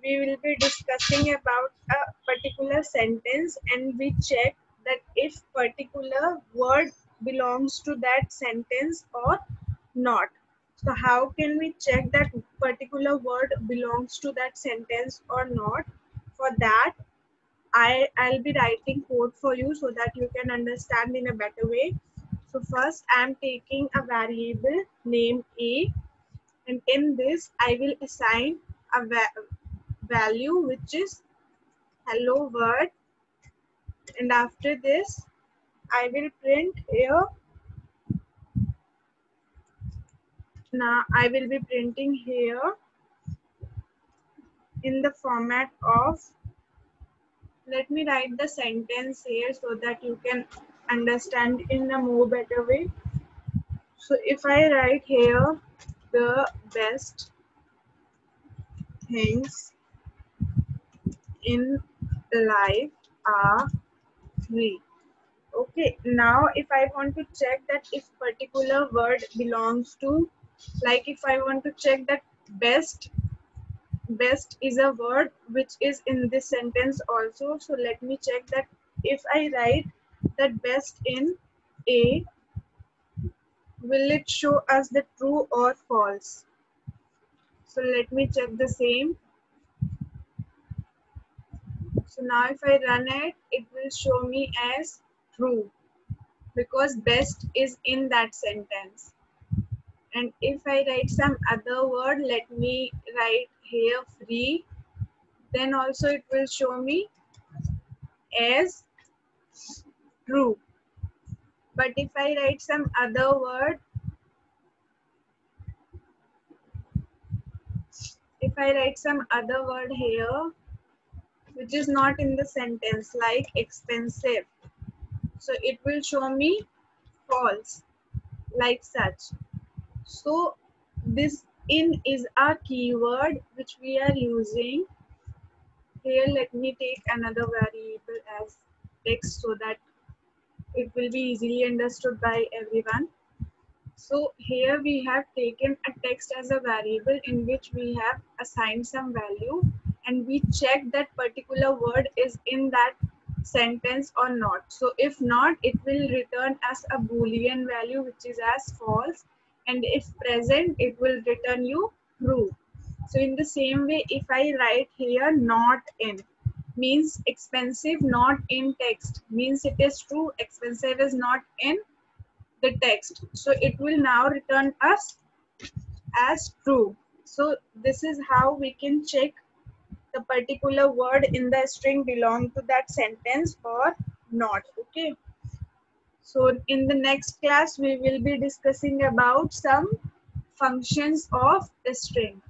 we will be discussing about a particular sentence, and we check that if particular word belongs to that sentence or not. So how can we check that particular word belongs to that sentence or not? For that, I'll be writing code for you so that you can understand in a better way. So first I'm taking a variable named A, and in this I will assign a value which is hello world, and after this I will print here. Now I will be printing here in the format of, let me write the sentence here so that you can understand in a more better way. So if I write here, the best things in life are free. Okay, now if I want to check that if particular word belongs to, like if I want to check that best is a word which is in this sentence also. So let me check that if I write that best in A, will it show us the true or false? So let me check the same. So now if I run it, it will show me as true because best is in that sentence. And if I write some other word, let me write here free, then also it will show me as true. But if I write some other word, here which is not in the sentence, like expensive, so it will show me false, like such. So this in is a keyword which we are using here. Let me take another variable as text so that it will be easily understood by everyone. So here we have taken a text as a variable in which we have assigned some value, and we check that particular word is in that sentence or not. So if not, it will return as a boolean value which is as false, and if present, it will return you true. So in the same way, if I write here not in, means expensive not in text, means it is true, expensive is not in the text, so it will now return us as true. So this is how we can check the particular word in the string belong to that sentence or not. Okay, so in the next class we will be discussing about some functions of a string.